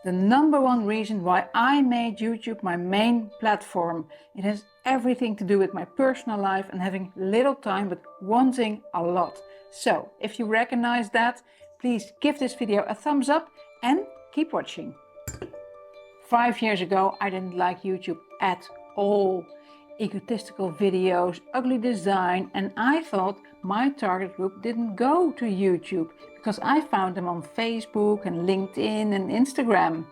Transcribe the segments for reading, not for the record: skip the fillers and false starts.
the number one reason why I made YouTube my main platform. It has everything to do with my personal life and having little time but wanting a lot. So if you recognize that, please give this video a thumbs up and keep watching. 5 years ago, I didn't like YouTube at all. Egotistical videos, ugly design, and I thought my target group didn't go to YouTube because I found them on Facebook and LinkedIn and Instagram.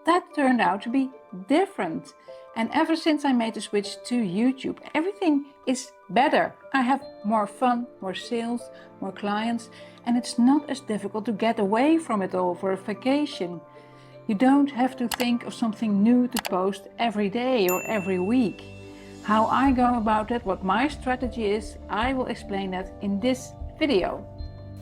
That turned out to be different. And ever since I made the switch to YouTube, everything is better. I have more fun, more sales, more clients, and it's not as difficult to get away from it all for a vacation. You don't have to think of something new to post every day or every week. How I go about it, what my strategy is, I will explain that in this video.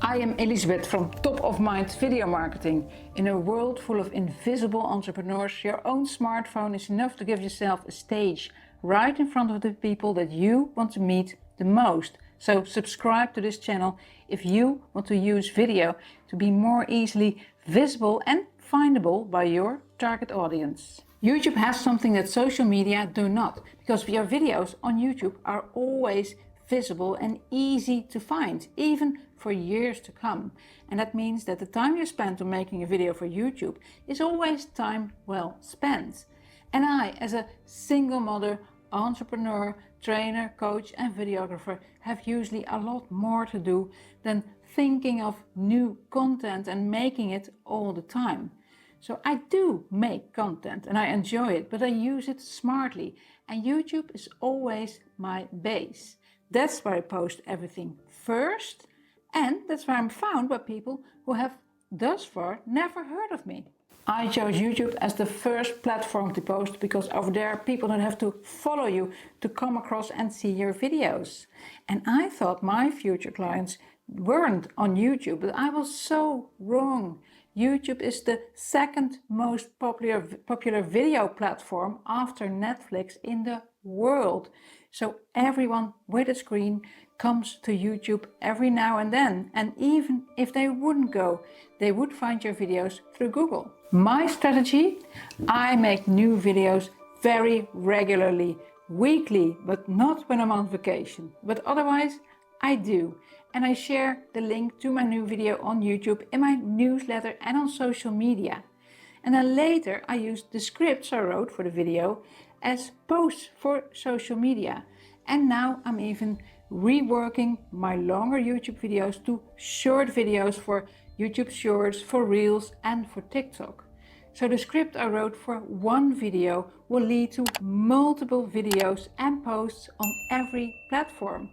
I am Elisabeth from Top of Mind Video Marketing. In a world full of invisible entrepreneurs, your own smartphone is enough to give yourself a stage right in front of the people that you want to meet the most. So subscribe to this channel if you want to use video to be more easily visible and findable by your target audience. YouTube has something that social media do not, because your videos on YouTube are always visible and easy to find, even for years to come. And that means that the time you spend on making a video for YouTube is always time well spent. And I, as a single mother, entrepreneur, trainer, coach and videographer, have usually a lot more to do than thinking of new content and making it all the time. So I do make content and I enjoy it, but I use it smartly, and YouTube is always my base. That's where I post everything first, and that's where I'm found by people who have thus far never heard of me. I chose YouTube as the first platform to post because over there people don't have to follow you to come across and see your videos. And I thought my future clients weren't on YouTube, but I was so wrong. YouTube is the second most popular video platform after Netflix in the world. So everyone with a screen comes to YouTube every now and then. And even if they wouldn't go, they would find your videos through Google. My strategy? I make new videos very regularly, weekly, but not when I'm on vacation. But otherwise, I do. And I share the link to my new video on YouTube in my newsletter and on social media. And then later I used the scripts I wrote for the video as posts for social media. And now I'm even reworking my longer YouTube videos to short videos for YouTube Shorts, for Reels and for TikTok. So the script I wrote for one video will lead to multiple videos and posts on every platform.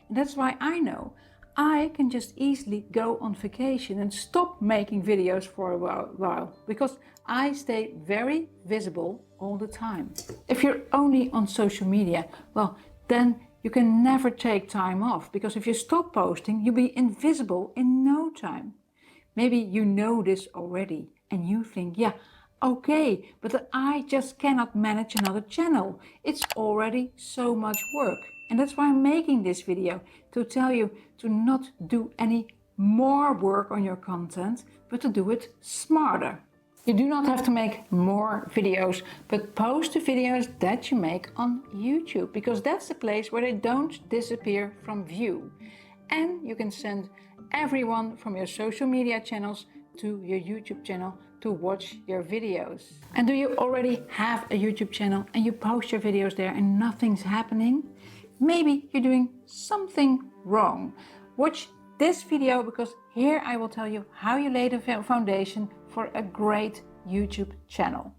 And that's why I know I can just easily go on vacation and stop making videos for a while because I stay very visible all the time. If you're only on social media, well, then you can never take time off, because if you stop posting, you'll be invisible in no time. Maybe you know this already and you think, yeah, okay, but I just cannot manage another channel. It's already so much work. And that's why I'm making this video, to tell you to not do any more work on your content, but to do it smarter. You do not have to make more videos, but post the videos that you make on YouTube, because that's the place where they don't disappear from view. And you can send everyone from your social media channels to your YouTube channel to watch your videos. And do you already have a YouTube channel and you post your videos there and nothing's happening? Maybe you're doing something wrong. Watch this video, because here I will tell you how you lay the foundation for a great YouTube channel.